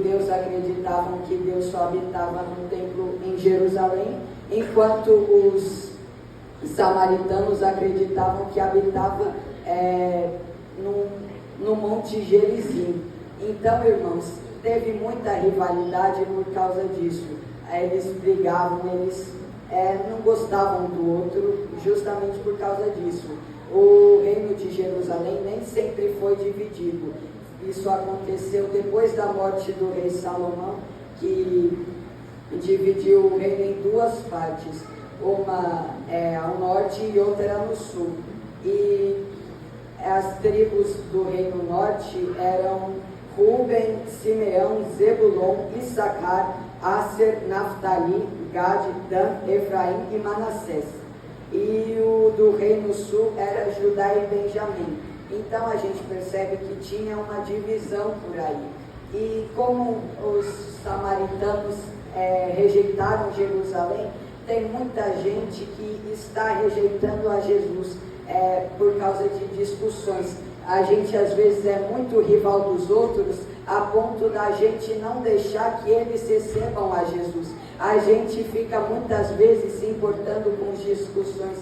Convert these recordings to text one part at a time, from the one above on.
judeus acreditavam que Deus só habitava no templo em Jerusalém, enquanto os samaritanos acreditavam que habitava no Monte Gerizim. Então, irmãos, teve muita rivalidade por causa disso. Eles brigavam, eles não gostavam do outro, justamente por causa disso. O reino de Jerusalém nem sempre foi dividido. Isso aconteceu depois da morte do rei Salomão, que dividiu o reino em duas partes, uma ao norte e outra no sul. E as tribos do reino norte eram Ruben, Simeão, Zebulon, Issacar, Asser, Naftali, Gad, Dan, Efraim e Manassés. E o do reino sul era Judá e Benjamim. Então a gente percebe que tinha uma divisão por aí. E como os samaritanos rejeitaram Jerusalém, tem muita gente que está rejeitando a Jesus por causa de discussões. A gente às vezes é muito rival dos outros, a ponto da gente não deixar que eles recebam a Jesus. A gente fica muitas vezes se importando com discussões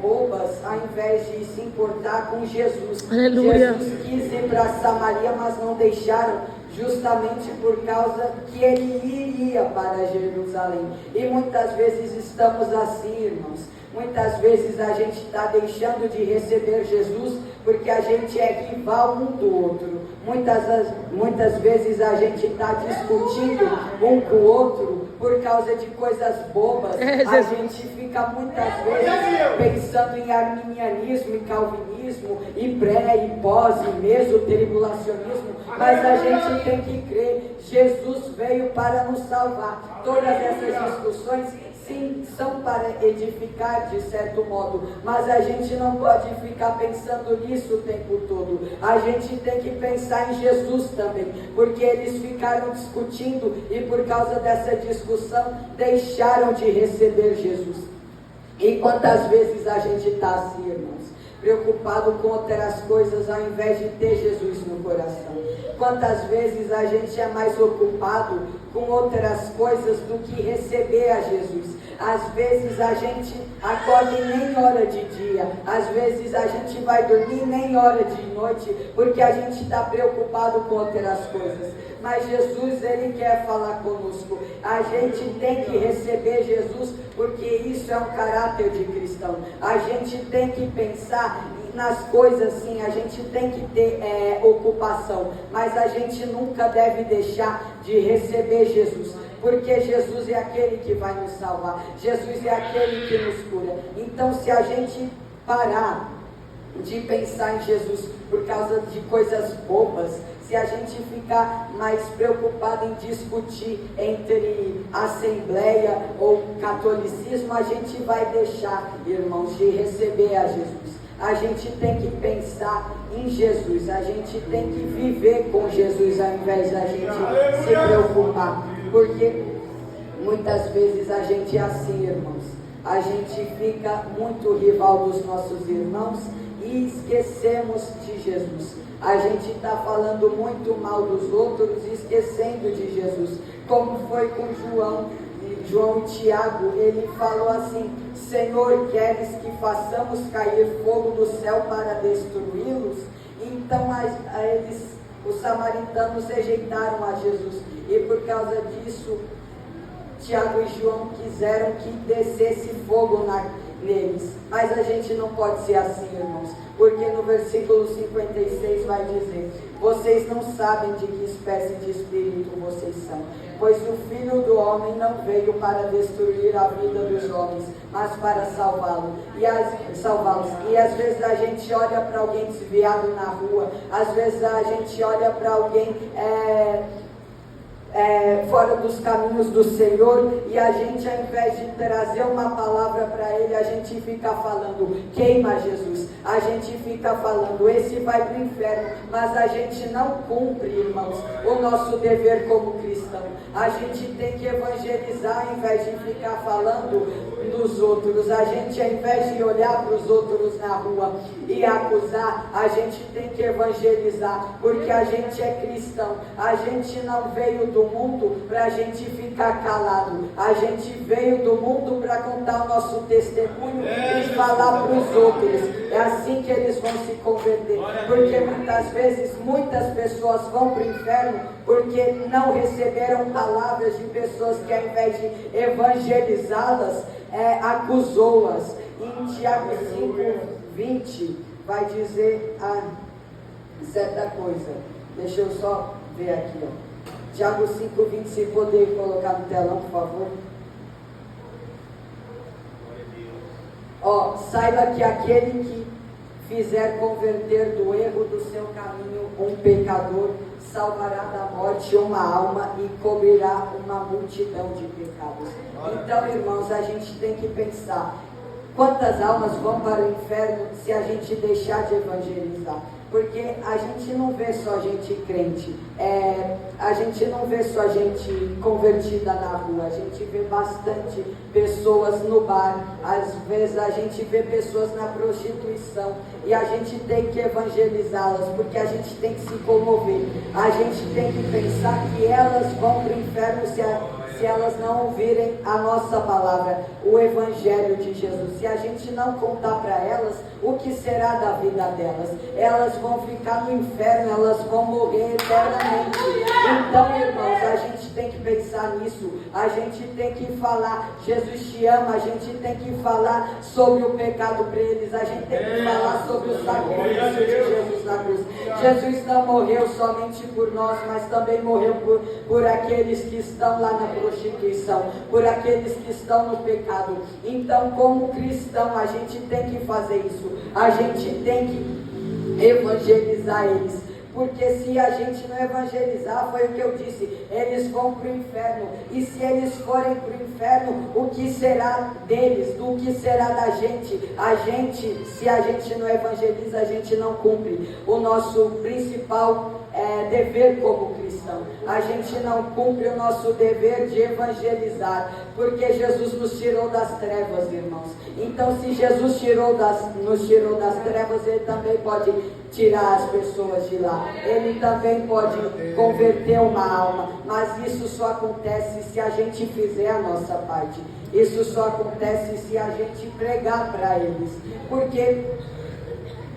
bobas, ao invés de se importar com Jesus. Aleluia. Jesus quis ir para Samaria, mas não deixaram, justamente por causa que ele iria para Jerusalém. E muitas vezes estamos assim, irmãos. Muitas vezes a gente está deixando de receber Jesus porque a gente é rival um do outro. Muitas vezes a gente está discutindo um com o outro por causa de coisas bobas. A gente fica muitas vezes pensando em arminianismo, em calvinismo, em pré, e pós, e meso-tribulacionismo. Mas a gente tem que crer, Jesus veio para nos salvar. Todas essas discussões, sim, são para edificar de certo modo, mas a gente não pode ficar pensando nisso o tempo todo. A gente tem que pensar em Jesus também, porque eles ficaram discutindo e por causa dessa discussão deixaram de receber Jesus. E quantas vezes a gente está assim, irmãos? Preocupado com outras coisas ao invés de ter Jesus no coração. Quantas vezes a gente é mais ocupado com outras coisas do que receber a Jesus. Às vezes a gente acorda e nem hora de dia, às vezes a gente vai dormir nem hora de noite, porque a gente está preocupado com outras coisas. Mas Jesus, Ele quer falar conosco. A gente tem que receber Jesus, porque isso é um caráter de cristão. A gente tem que pensar nas coisas, sim, a gente tem que ter ocupação, mas a gente nunca deve deixar de receber Jesus, porque Jesus é aquele que vai nos salvar, Jesus é aquele que nos cura. Então, se a gente parar de pensar em Jesus por causa de coisas bobas, se a gente ficar mais preocupado em discutir entre assembleia ou catolicismo, a gente vai deixar, irmãos, de receber a Jesus. A gente tem que pensar em Jesus, a gente tem que viver com Jesus ao invés da gente se preocupar, porque muitas vezes a gente é assim, irmãos. A gente fica muito rival dos nossos irmãos e esquecemos de Jesus. A gente está falando muito mal dos outros e esquecendo de Jesus, como foi com João e Tiago. Ele falou assim: Senhor, queres que façamos cair fogo do céu para destruí-los? Então os samaritanos rejeitaram a Jesus, e por causa disso Tiago e João quiseram que descesse fogo neles. Mas a gente não pode ser assim, irmãos, porque no versículo 56 vai dizer: vocês não sabem de que espécie de espírito vocês são, pois o Filho do Homem não veio para destruir a vida dos homens, mas para salvá-los. E às vezes a gente olha para alguém desviado na rua, às vezes a gente olha para alguém fora dos caminhos do Senhor, e a gente, ao invés de trazer uma palavra para ele, a gente fica falando, queima Jesus, a gente fica falando, esse vai para o inferno, mas a gente não cumpre, irmãos, o nosso dever como cristão. A gente tem que evangelizar ao invés de ficar falando dos outros. A gente, ao invés de olhar para os outros na rua e acusar, a gente tem que evangelizar, porque a gente é cristão. A gente não veio do mundo para a gente ficar calado, a gente veio do mundo para contar o nosso testemunho e falar para os outros. É assim que eles vão se converter, porque muitas vezes muitas pessoas vão para o inferno porque não receberam palavras de pessoas que, ao invés de evangelizá-las, acusou-as. Em Tiago 5:20 vai dizer certa coisa. Deixa eu só ver aqui, Tiago 5:20, se poder colocar no telão, por favor. Saiba que aquele que fizer converter do erro do seu caminho um pecador, salvará da morte uma alma e cobrirá uma multidão de pecados. Então, irmãos, a gente tem que pensar, quantas almas vão para o inferno se a gente deixar de evangelizar? Porque a gente não vê só gente crente, a gente não vê só gente convertida na rua, a gente vê bastante pessoas no bar, às vezes a gente vê pessoas na prostituição, e a gente tem que evangelizá-las, porque a gente tem que se comover, a gente tem que pensar que elas vão para o inferno se elas não ouvirem a nossa palavra, o Evangelho de Jesus. Se a gente não contar para elas, o que será da vida delas? Elas vão ficar no inferno, elas vão morrer eternamente. Então, irmãos, a gente tem que pensar nisso, a gente tem que falar, Jesus te ama, a gente tem que falar sobre o pecado para eles, a gente tem que falar sobre o sacrifício de Jesus na cruz. Jesus não morreu somente por nós, mas também morreu por aqueles que estão lá na prostituição, por aqueles que estão no pecado. Então, como cristão, a gente tem que fazer isso, a gente tem que evangelizar eles, porque se a gente não evangelizar, foi o que eu disse, eles vão para o inferno, e se eles forem para o inferno, o que será deles, do que será da gente? Se a gente não evangeliza, a gente não cumpre o nosso principal dever como cristão. A gente não cumpre o nosso dever de evangelizar, porque Jesus nos tirou das trevas, irmãos. Então, se Jesus nos tirou das trevas, Ele também pode tirar as pessoas de lá, Ele também pode converter uma alma, mas isso só acontece se a gente fizer a nossa parte, isso só acontece se a gente pregar para eles, porque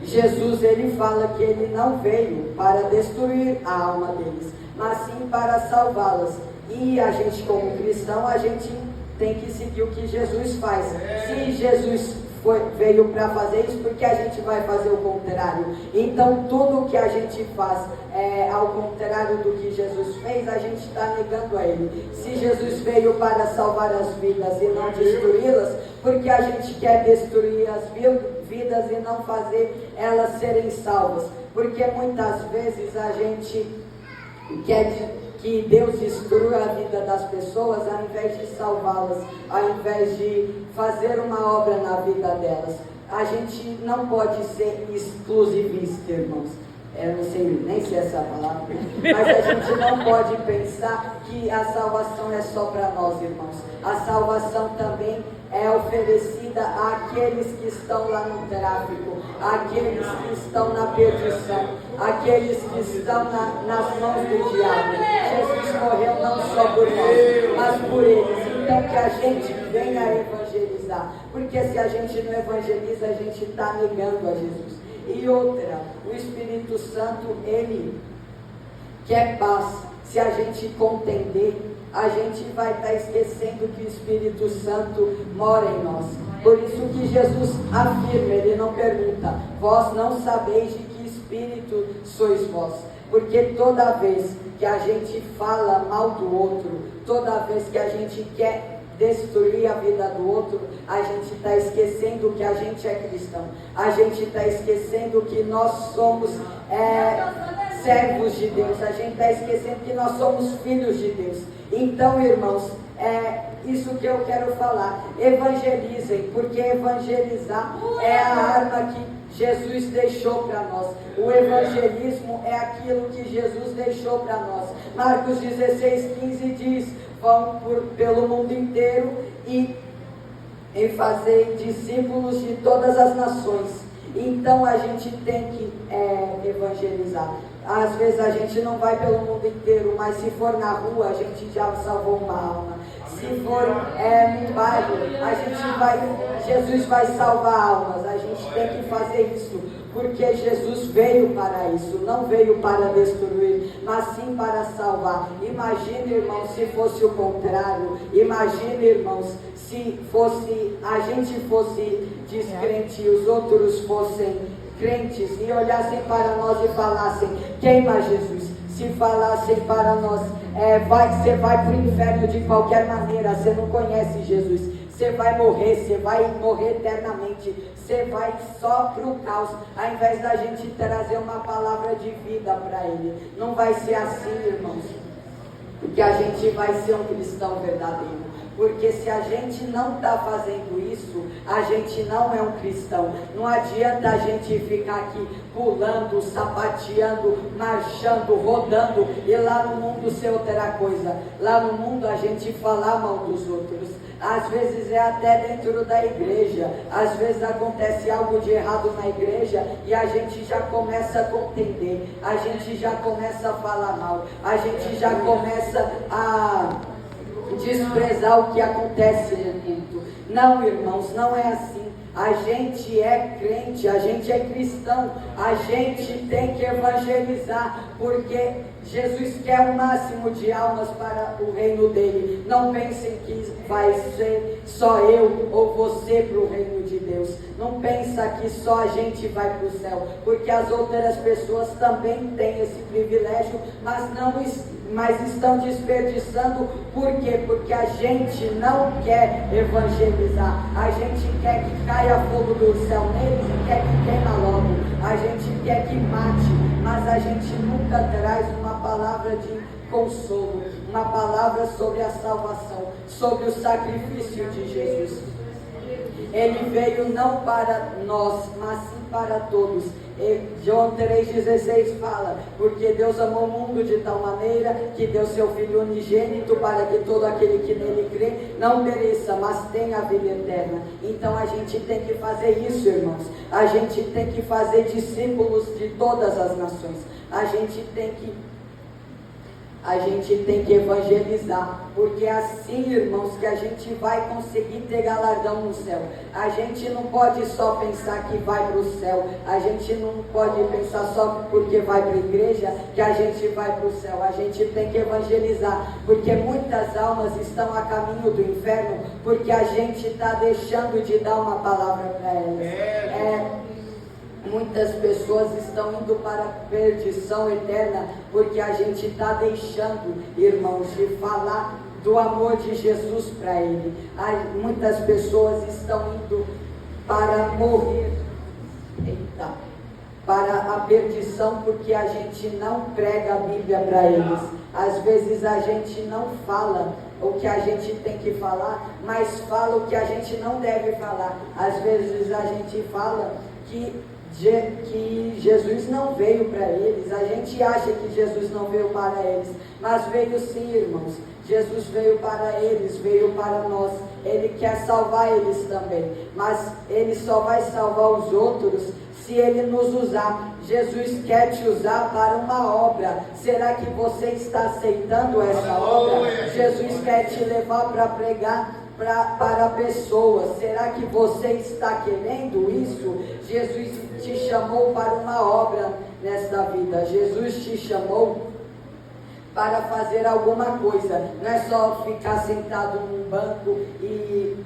Jesus, Ele fala que Ele não veio para destruir a alma deles, mas sim para salvá-las, e a gente como cristão, a gente tem que seguir o que Jesus faz. Se Jesus veio para fazer isso, porque a gente vai fazer o contrário. Então tudo que a gente faz ao contrário do que Jesus fez, a gente está negando a Ele. Se Jesus veio para salvar as vidas e não destruí-las, porque a gente quer destruir as vidas e não fazer elas serem salvas, porque muitas vezes a gente quer que Deus destrua a vida das pessoas ao invés de salvá-las, ao invés de fazer uma obra na vida delas. A gente não pode ser exclusivista, irmãos. Eu não sei, nem sei essa palavra, mas a gente não pode pensar que a salvação é só para nós, irmãos. A salvação também é oferecida àqueles que estão lá no tráfico, àqueles que estão na perdição, àqueles que estão nas mãos do diabo. Jesus morreu não só por nós, mas por eles. Então que a gente venha evangelizar, porque se a gente não evangeliza, a gente está negando a Jesus. E outra, o Espírito Santo, Ele quer paz. Se a gente contender, a gente vai estar esquecendo que o Espírito Santo mora em nós. Por isso que Jesus afirma, Ele não pergunta, vós não sabeis de que espírito sois vós. Porque toda vez que a gente fala mal do outro, toda vez que a gente quer destruir a vida do outro, a gente está esquecendo que a gente é cristão, a gente está esquecendo que nós somos servos de Deus, a gente está esquecendo que nós somos filhos de Deus. Então, irmãos, é isso que eu quero falar. Evangelizem, porque evangelizar é a arma que Jesus deixou para nós. O evangelismo é aquilo que Jesus deixou para nós. Marcos 16:15 diz: vão pelo mundo inteiro e fazer discípulos de todas as nações. Então a gente tem que evangelizar. Às vezes a gente não vai pelo mundo inteiro, mas se for na rua, a gente já salvou uma alma. Se for num bairro, a gente vai, Jesus vai salvar almas. A gente tem que fazer isso, porque Jesus veio para isso, não veio para destruir, mas sim para salvar. Imagine, irmãos, se fosse o contrário. Imagine, irmãos, se a gente fosse descrente e os outros fossem crentes e olhassem para nós e falassem: queima Jesus. Se falassem para nós: você vai para o inferno de qualquer maneira, você não conhece Jesus, você vai morrer eternamente, você vai só para o caos, ao invés da gente trazer uma palavra de vida para ele. Não vai ser assim, irmãos, porque a gente vai ser um cristão verdadeiro. Porque se a gente não está fazendo isso, a gente não é um cristão. Não adianta a gente ficar aqui pulando, sapateando, marchando, rodando e lá no mundo ser outra coisa. Lá no mundo a gente falar mal dos outros. Às vezes é até dentro da igreja. Às vezes acontece algo de errado na igreja e a gente já começa a contender. A gente já começa a falar mal. A gente já começa a desprezar o que acontece no culto. Não, irmãos, não é assim. A gente é crente, a gente é cristão, a gente tem que evangelizar, porque Jesus quer o máximo de almas para o reino dele. Não pensem que vai ser só eu ou você para o reino de Deus. Não pensa que só a gente vai para o céu, porque as outras pessoas também têm esse privilégio, mas estão desperdiçando. Por quê? Porque a gente não quer evangelizar. A gente quer que caia fogo do céu neles e quer que queima logo. A gente quer que mate, mas a gente nunca traz uma palavra de consolo, uma palavra sobre a salvação, sobre o sacrifício de Jesus. Ele veio não para nós, mas sim para todos. João 3,16 fala: porque Deus amou o mundo de tal maneira que deu seu Filho unigênito, para que todo aquele que nele crê não pereça, mas tenha a vida eterna. Então a gente tem que fazer isso, irmãos. A gente tem que fazer discípulos de todas as nações. A gente tem que evangelizar, porque é assim, irmãos, que a gente vai conseguir ter galardão no céu. A gente não pode só pensar que vai para o céu, a gente não pode pensar só porque vai para a igreja que a gente vai para o céu. A gente tem que evangelizar, porque muitas almas estão a caminho do inferno, porque a gente está deixando de dar uma palavra para elas. Muitas pessoas estão indo para a perdição eterna, porque a gente está deixando, irmãos, de falar do amor de Jesus para ele. Muitas pessoas estão indo para morrer, para a perdição, porque a gente não prega a Bíblia para eles. Às vezes a gente não fala o que a gente tem que falar, mas fala o que a gente não deve falar. Às vezes a gente fala que Jesus não veio para eles. A gente acha que Jesus não veio para eles, mas veio sim, irmãos. Jesus veio para eles, veio para nós. Ele quer salvar eles também, mas ele só vai salvar os outros se ele nos usar. Jesus quer te usar para uma obra. Será que você está aceitando essa obra? Jesus quer te levar para pregar para pessoas. Será que você está querendo isso? Jesus te chamou para uma obra nesta vida. Jesus te chamou para fazer alguma coisa. Não é só ficar sentado num banco e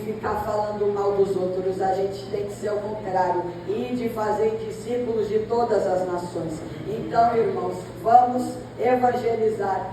ficar falando mal dos outros. A gente tem que ser o contrário, e de fazer discípulos de todas as nações. Então, irmãos, vamos evangelizar.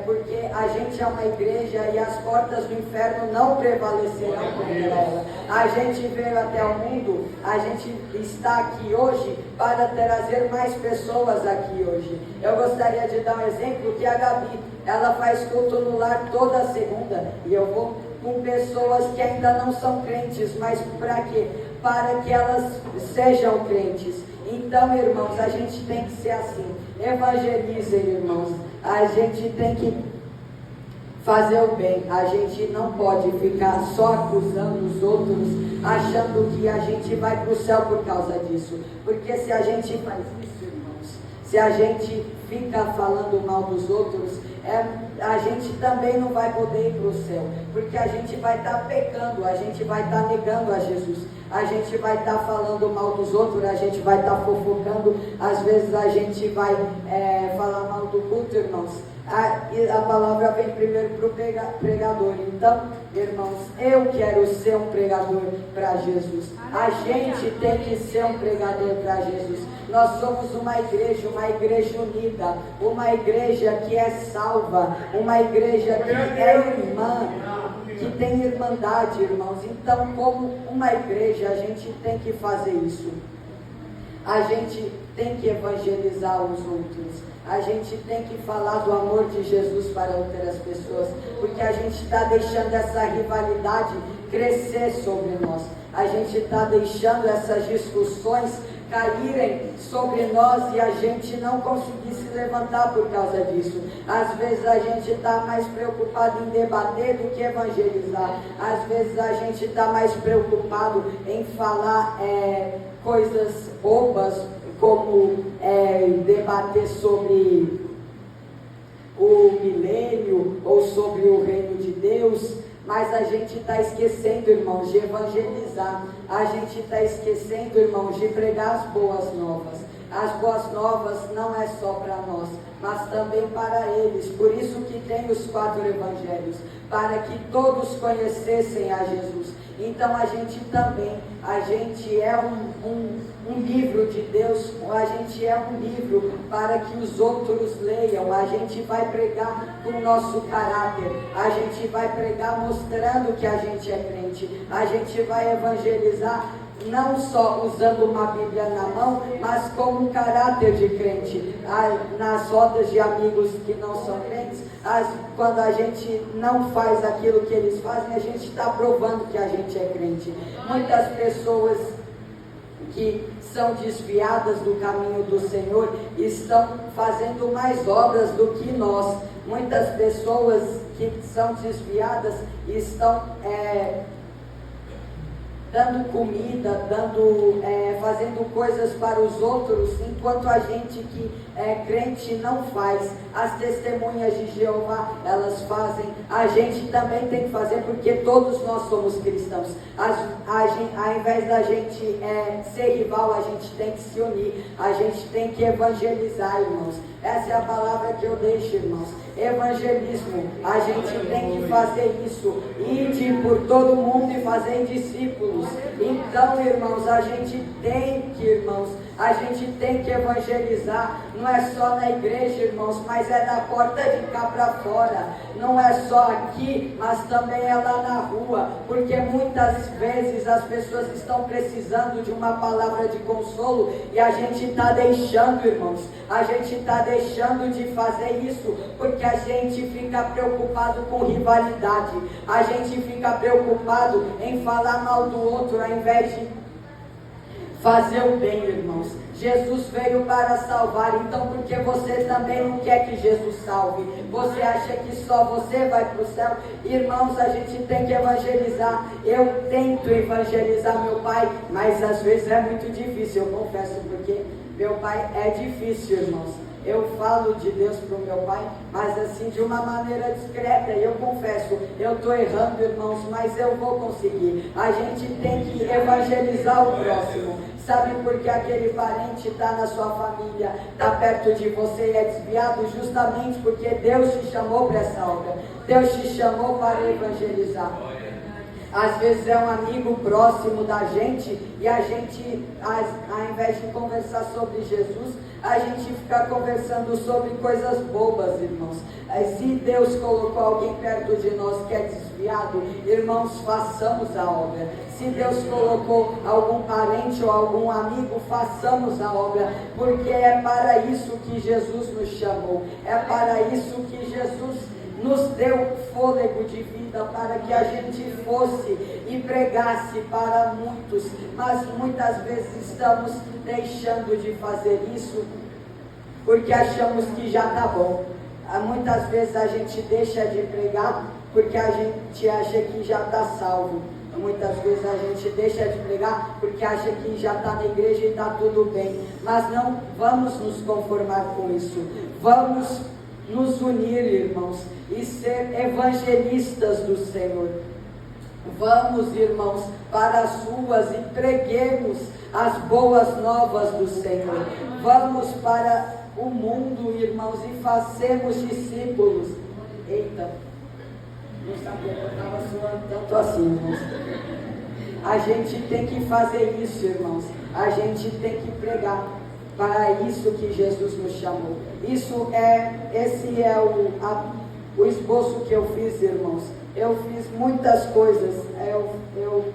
porque a gente é uma igreja e as portas do inferno não prevalecerão contra ela. A gente veio até o mundo, a gente está aqui hoje para trazer mais pessoas aqui hoje. Eu gostaria de dar um exemplo que a Gabi, ela faz culto no lar toda segunda, e eu vou com pessoas que ainda não são crentes, mas para quê? Para que elas sejam crentes. Então, irmãos, a gente tem que ser assim. Evangelizem, irmãos. A gente tem que fazer o bem. A gente não pode ficar só acusando os outros, achando que a gente vai para o céu por causa disso. Porque se a gente faz isso, irmãos, se a gente fica falando mal dos outros, a gente também não vai poder ir para o céu, porque a gente vai estar pecando, a gente vai estar negando a Jesus, a gente vai estar falando mal dos outros, a gente vai estar fofocando, às vezes a gente vai falar mal do culto, irmãos. A palavra vem primeiro para o pregador. Então, irmãos, eu quero ser um pregador para Jesus. A gente tem que ser um pregador para Jesus. Nós somos uma igreja unida, uma igreja que é salva, uma igreja que é irmã, que tem irmandade, irmãos. Então, como uma igreja, a gente tem que fazer isso. A gente tem que evangelizar os outros. A gente tem que falar do amor de Jesus para outras pessoas, porque a gente está deixando essa rivalidade crescer sobre nós. A gente está deixando essas discussões caírem sobre nós e a gente não conseguir se levantar por causa disso. Às vezes a gente está mais preocupado em debater do que evangelizar. Às vezes a gente está mais preocupado em falar coisas bobas, como debater sobre o milênio ou sobre o reino de Deus, mas a gente está esquecendo, irmãos, de evangelizar. A gente está esquecendo, irmãos, de pregar as boas novas. As boas novas não é só para nós, mas também para eles. Por isso que tem os 4 evangelhos, para que todos conhecessem a Jesus. Então a gente também, a gente é um livro de Deus, a gente é um livro para que os outros leiam. A gente vai pregar com o nosso caráter, a gente vai pregar mostrando que a gente é crente, a gente vai evangelizar não só usando uma Bíblia na mão, mas como um caráter de crente. Nas rodas de amigos que não são crentes, quando a gente não faz aquilo que eles fazem, a gente está provando que a gente é crente. Muitas pessoas que são desviadas do caminho do Senhor estão fazendo mais obras do que nós. Muitas pessoas que são desviadas estão dando comida, fazendo coisas para os outros, enquanto a gente que é crente não faz. As testemunhas de Jeová, elas fazem, a gente também tem que fazer, porque todos nós somos cristãos. Ao invés da gente ser rival, a gente tem que se unir, a gente tem que evangelizar, irmãos. Essa é a palavra que eu deixo, irmãos. Evangelismo, a gente tem que fazer isso, ir por todo mundo e fazer discípulos. Então, irmãos, a gente tem que evangelizar. Não é só na igreja, irmãos, mas é da porta de cá para fora. Não é só aqui, mas também é lá na rua, porque muitas vezes as pessoas estão precisando de uma palavra de consolo e a gente está deixando, irmãos, a gente está deixando de fazer isso, porque a gente fica preocupado com rivalidade, a gente fica preocupado em falar mal do outro, ao invés de fazer o bem, irmãos. Jesus veio para salvar, então por que você também não quer que Jesus salve? Você acha que só você vai para o céu? Irmãos, a gente tem que evangelizar. Eu tento evangelizar meu pai, mas às vezes é muito difícil, eu confesso, porque meu pai é difícil, irmãos. Eu falo de Deus para o meu pai, mas assim, de uma maneira discreta, e eu confesso, eu estou errando, irmãos, mas eu vou conseguir. A gente tem que evangelizar o próximo. Sabe por que aquele parente está na sua família, está perto de você e é desviado? Justamente porque Deus te chamou para essa obra. Deus te chamou para evangelizar. Às vezes é um amigo próximo da gente e a gente, ao invés de conversar sobre Jesus, a gente fica conversando sobre coisas bobas, irmãos. Se Deus colocou alguém perto de nós que é desviado, irmãos, façamos a obra. Se Deus colocou algum parente ou algum amigo, façamos a obra, porque é para isso que Jesus nos chamou, é para isso que Jesus nos deu fôlego de vida, para que a gente fosse e pregasse para muitos, mas muitas vezes estamos deixando de fazer isso, porque achamos que já está bom. Muitas vezes a gente deixa de pregar, porque a gente acha que já está salvo. Muitas vezes a gente deixa de pregar, porque acha que já está na igreja e está tudo bem, mas não vamos nos conformar com isso, vamos nos unir, irmãos, e ser evangelistas do Senhor. Vamos, irmãos, para as ruas e preguemos as boas novas do Senhor. Vamos para o mundo, irmãos, e façamos discípulos. Eita, não sabia que eu estava suando tanto assim, irmãos. A gente tem que fazer isso, irmãos. A gente tem que pregar. Para isso que Jesus nos chamou. Esse é o esboço que eu fiz, irmãos. Eu fiz muitas coisas, eu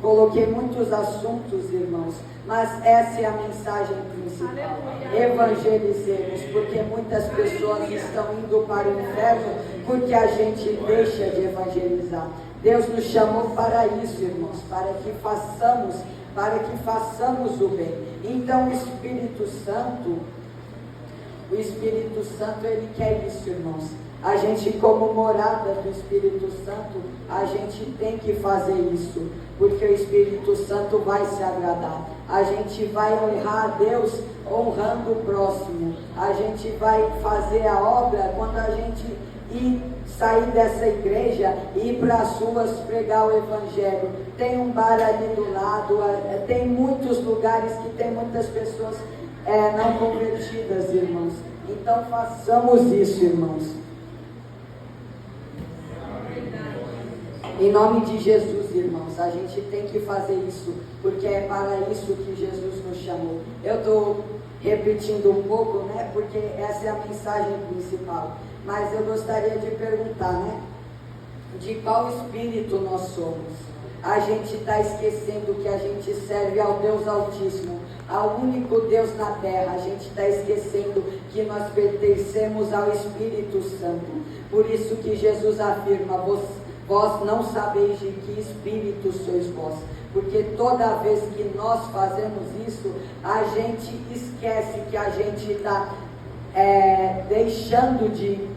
coloquei muitos assuntos, irmãos, mas essa é a mensagem principal. Evangelizemos, porque muitas pessoas estão indo para o inferno porque a gente deixa de evangelizar. Deus nos chamou para isso, irmãos, para que façamos o bem. Então o Espírito Santo, ele quer isso, irmãos. A gente, como morada do Espírito Santo, a gente tem que fazer isso, porque o Espírito Santo vai se agradar. A gente vai honrar a Deus honrando o próximo. A gente vai fazer a obra quando a gente sair dessa igreja e ir para as ruas pregar o Evangelho. Tem um bar ali do lado, tem muitos lugares que tem muitas pessoas não convertidas, irmãos. Então façamos isso, irmãos. Em nome de Jesus, irmãos, a gente tem que fazer isso, porque é para isso que Jesus nos chamou. Eu estou repetindo um pouco, né, porque essa é a mensagem principal. Mas eu gostaria de perguntar, né, de qual espírito nós somos? A gente está esquecendo que a gente serve ao Deus Altíssimo, ao único Deus na terra. A gente está esquecendo que nós pertencemos ao Espírito Santo. Por isso que Jesus afirma: vós não sabeis de que espírito sois vós. Porque toda vez que nós fazemos isso, a gente esquece que a gente está deixando de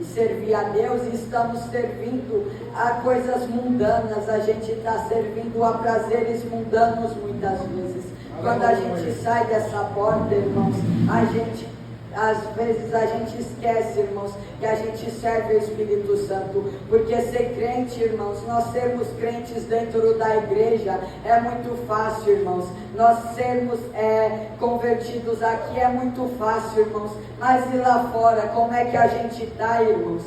servir a Deus e estamos servindo a coisas mundanas. A gente está servindo a prazeres mundanos muitas vezes. Quando a gente sai dessa porta, irmãos, às vezes a gente esquece, irmãos, que a gente serve o Espírito Santo, porque ser crente, irmãos, nós sermos crentes dentro da igreja é muito fácil, irmãos. Nós sermos convertidos aqui é muito fácil, irmãos, mas e lá fora, como é que a gente está, irmãos?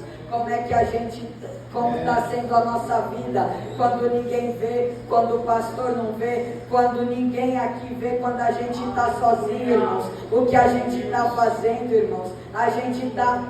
Como está sendo a nossa vida, quando ninguém vê, quando o pastor não vê, quando ninguém aqui vê, quando a gente está sozinho, irmãos, o que a gente está fazendo, irmãos? A gente está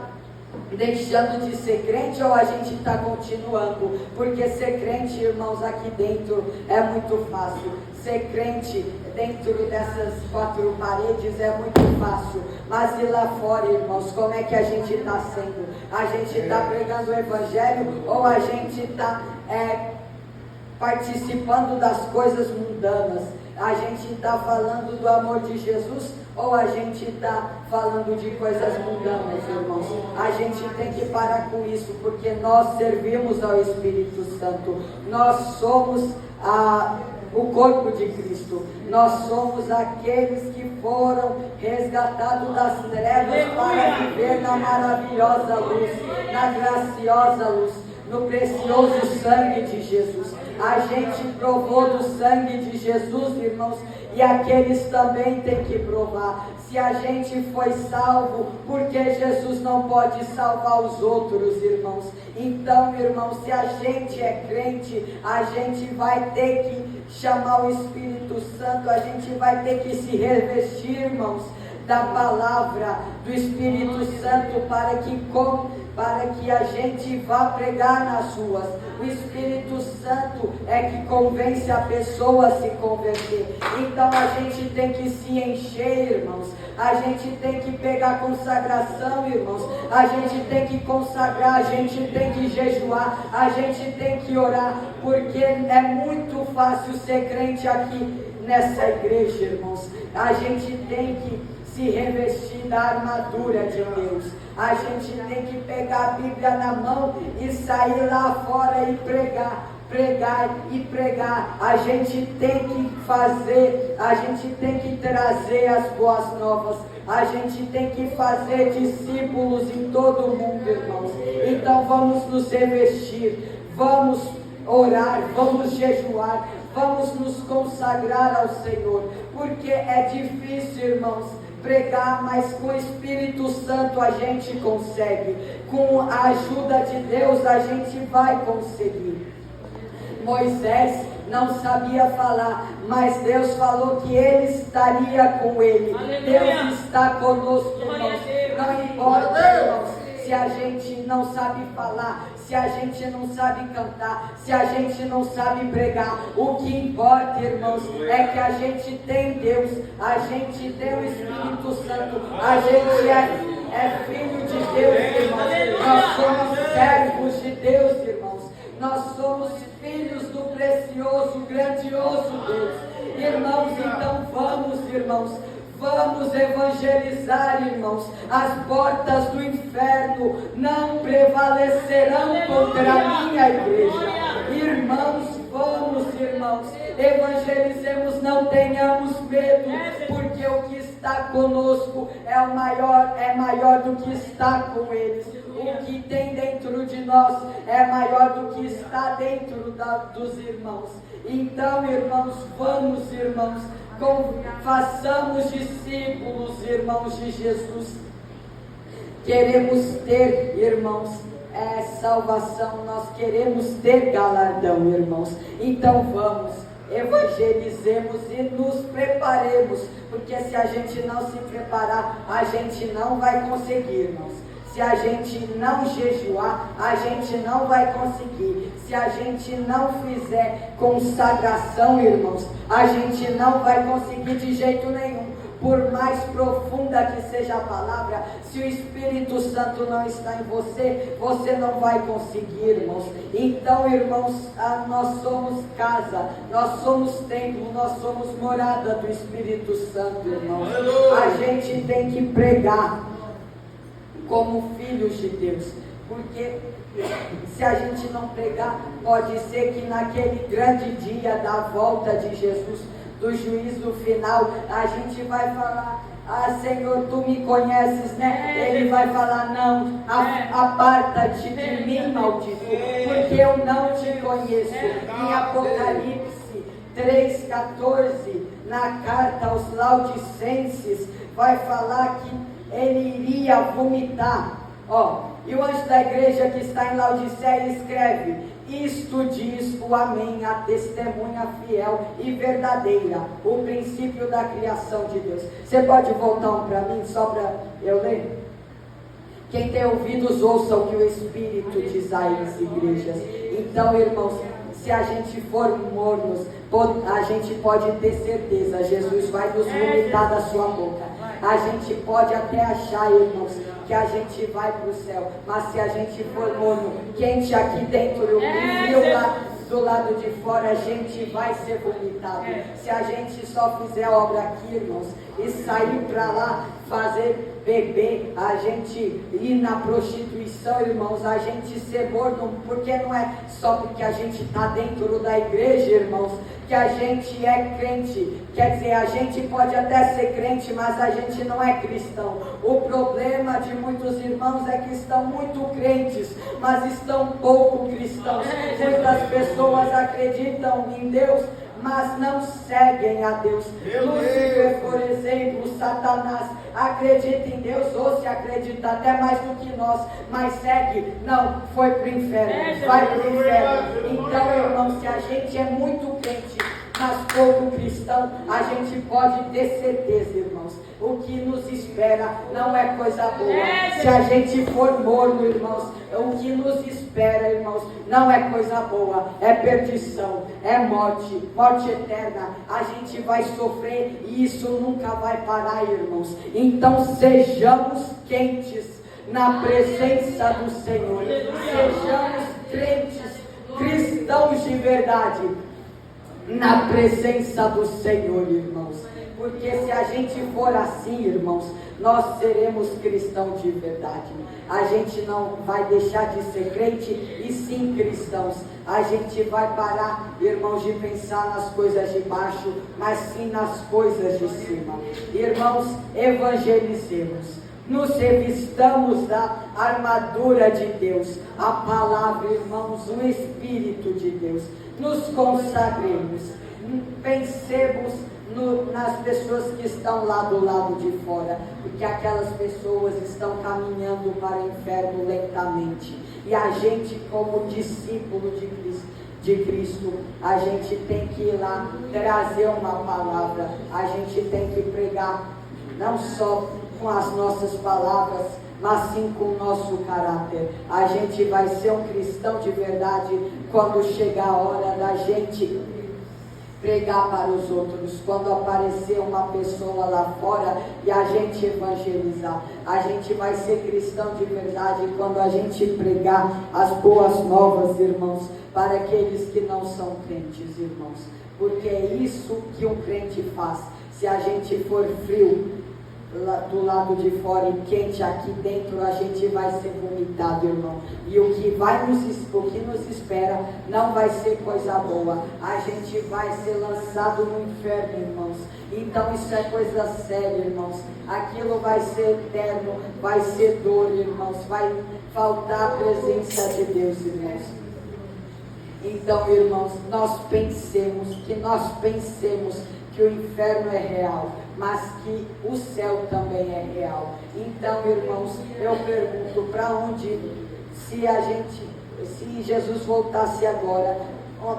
deixando de ser crente ou a gente está continuando? Porque ser crente, irmãos, aqui dentro é muito fácil. Ser crente dentro dessas quatro paredes é muito fácil, mas ir lá fora, irmãos, como é que a gente está sendo? A gente está pregando o Evangelho ou a gente está participando das coisas mundanas? A gente está falando do amor de Jesus ou a gente está falando de coisas mundanas, irmãos? A gente tem que parar com isso, porque nós servimos ao Espírito Santo. Nós somos o corpo de Cristo. Nós somos aqueles que foram resgatados das trevas para viver na maravilhosa luz, na graciosa luz, no precioso sangue de Jesus. A gente provou do sangue de Jesus, irmãos, e aqueles também têm que provar. Se Se a gente foi salvo, porque Jesus não pode salvar os outros, irmãos? Então, irmãos, se a gente é crente, a gente vai ter que chamar o Espírito Santo, a gente vai ter que se revestir, irmãos, da palavra do Espírito Santo para que a gente vá pregar nas ruas. O Espírito Santo é que convence a pessoa a se converter. Então a gente tem que se encher, irmãos. A gente tem que pegar consagração, irmãos. A gente tem que consagrar, a gente tem que jejuar, a gente tem que orar, porque é muito fácil ser crente aqui nessa igreja, irmãos. A gente tem que se revestir da armadura de Deus. A gente tem que pegar a Bíblia na mão e sair lá fora e pregar e pregar. A gente tem que fazer, a gente tem que trazer as boas novas. A gente tem que fazer discípulos em todo o mundo, irmãos. Então vamos nos revestir, vamos orar, vamos jejuar, vamos nos consagrar ao Senhor, porque é difícil, irmãos, pregar, mas com o Espírito Santo a gente consegue. Com a ajuda de Deus a gente vai conseguir. Moisés não sabia falar, mas Deus falou que ele estaria com ele. Aleluia. Deus está conosco, irmãos. Não importa, irmãos, se a gente não sabe falar, se a gente não sabe cantar, se a gente não sabe pregar. O que importa, irmãos, é que a gente tem Deus, a gente tem o Espírito Santo, a gente é filho de Deus, irmãos. Nós somos servos de Deus, irmãos. Nós somos filhos do precioso, grandioso Deus. Irmãos, então vamos, irmãos. Vamos evangelizar, irmãos. As portas do inferno não prevalecerão contra a minha igreja. Irmãos, vamos, irmãos. Evangelizemos, não tenhamos medo, porque o que está conosco é maior do que está com eles. O que tem dentro de nós é maior do que está dentro dos irmãos. Então, irmãos, vamos, irmãos. Façamos discípulos, irmãos de Jesus. Queremos ter, irmãos, salvação, nós queremos ter galardão, irmãos. Então vamos, evangelizemos e nos preparemos, porque se a gente não se preparar, a gente não vai conseguir, irmãos. Se a gente não jejuar, a gente não vai conseguir. Se a gente não fizer consagração, irmãos, a gente não vai conseguir de jeito nenhum. Por mais profunda que seja a palavra, se o Espírito Santo não está em você, você não vai conseguir, irmãos. Então, irmãos, nós somos casa, nós somos templo, nós somos morada do Espírito Santo, irmãos. A gente tem que pregar como filhos de Deus, porque se a gente não pregar, pode ser que naquele grande dia da volta de Jesus, do juízo final, a gente vai falar: ah, Senhor, tu me conheces, né? Ele vai falar: não, aparta-te de mim, maldito, porque eu não te conheço. Em Apocalipse 3,14, na carta aos Laodicenses, vai falar que ele iria vomitar. E o anjo da igreja que está em Laodiceia escreve: isto diz o Amém, a testemunha fiel e verdadeira, o princípio da criação de Deus. Você pode voltar um para mim, só para eu ler? Quem tem ouvidos, ouça o que o Espírito diz às igrejas. Então, irmãos, se a gente for mornos, a gente pode ter certeza, Jesus vai nos vomitar da sua boca. A gente pode até achar, irmãos, que a gente vai para o céu, mas se a gente for morno, quente aqui dentro e frio lá do lado de fora, a gente vai ser vomitado. Se a gente só fizer obra aqui, irmãos, e sair para lá, beber, a gente ir na prostituição, irmãos, a gente ser morno, porque não é só porque a gente está dentro da igreja, irmãos, que a gente é crente. Quer dizer, a gente pode até ser crente, mas a gente não é cristão. O problema de muitos irmãos é que estão muito crentes, mas estão pouco cristãos. Muitas pessoas acreditam em Deus, mas não seguem a Deus. Lúcifer, por exemplo, Satanás, acredita em Deus, ou se acredita até mais do que nós, mas segue, não, foi para o inferno, vai para o inferno. Então, irmão, se a gente é muito crente, mas pouco cristão, a gente pode ter certeza, irmãos, o que nos espera não é coisa boa. Se a gente for morno, irmãos, o que nos espera, irmãos, não é coisa boa, é perdição, é morte, morte eterna. A gente vai sofrer e isso nunca vai parar, irmãos. Então sejamos quentes na presença do Senhor, sejamos crentes, cristãos de verdade, na presença do Senhor, irmãos. Porque se a gente for assim, irmãos, nós seremos cristãos de verdade. A gente não vai deixar de ser crente e sim cristãos. A gente vai parar, irmãos, de pensar nas coisas de baixo, mas sim nas coisas de cima. Irmãos, evangelizemos. Nos revistamos da armadura de Deus, a palavra, irmãos, o Espírito de Deus. Nos consagremos, pensemos nas pessoas que estão lá do lado de fora, porque aquelas pessoas estão caminhando para o inferno lentamente. E a gente, como discípulo de Cristo, a gente tem que ir lá trazer uma palavra, a gente tem que pregar, não só com as nossas palavras, mas sim com o nosso caráter. A gente vai ser um cristão de verdade quando chegar a hora da gente pregar para os outros, quando aparecer uma pessoa lá fora e a gente evangelizar. A gente vai ser cristão de verdade quando a gente pregar as boas novas, irmãos, para aqueles que não são crentes, irmãos, porque é isso que um crente faz. Se a gente for frio do lado de fora e quente aqui dentro, a gente vai ser vomitado, irmão. E o que nos espera não vai ser coisa boa. A gente vai ser lançado no inferno, irmãos. Então isso é coisa séria, irmãos. Aquilo vai ser eterno, vai ser dor, irmãos. Vai faltar a presença de Deus, irmãos. Então, irmãos, nós pensemos que o inferno é real, mas que o céu também é real. Então, irmãos, eu pergunto, para onde, se Jesus voltasse agora,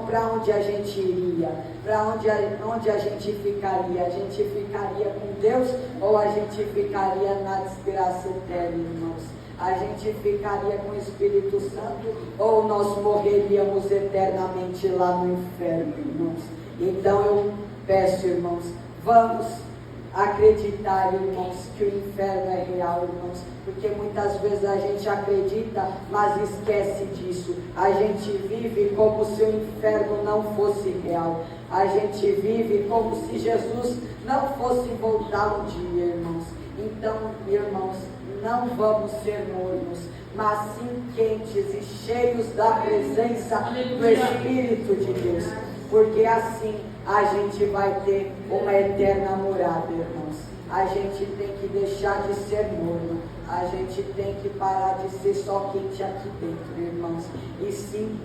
para onde a gente iria? Para onde a gente ficaria? A gente ficaria com Deus ou a gente ficaria na desgraça eterna, irmãos? A gente ficaria com o Espírito Santo ou nós morreríamos eternamente lá no inferno, irmãos? Então eu peço, irmãos, vamos acreditar, irmãos, que o inferno é real, irmãos, porque muitas vezes a gente acredita, mas esquece disso. A gente vive como se o inferno não fosse real. A gente vive como se Jesus não fosse voltar um dia, irmãos. Então, irmãos, não vamos ser mornos, mas sim quentes e cheios da presença do Espírito de Deus, porque assim a gente vai ter uma eterna morada, irmãos. A gente tem que deixar de ser morno, a gente tem que parar de ser só quente aqui dentro, irmãos, e sim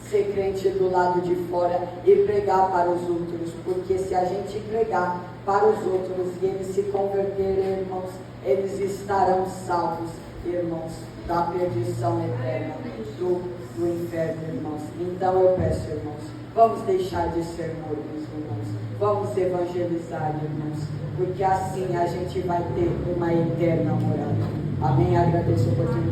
ser crente do lado de fora e pregar para os outros, porque se a gente pregar para os outros e eles se converterem, irmãos, eles estarão salvos, irmãos, da perdição eterna, do inferno, irmãos. Então eu peço, irmãos, vamos deixar de ser mornos, irmãos, vamos evangelizar, irmãos, porque assim a gente vai ter uma eterna morada. Amém? Agradeço a oportunidade.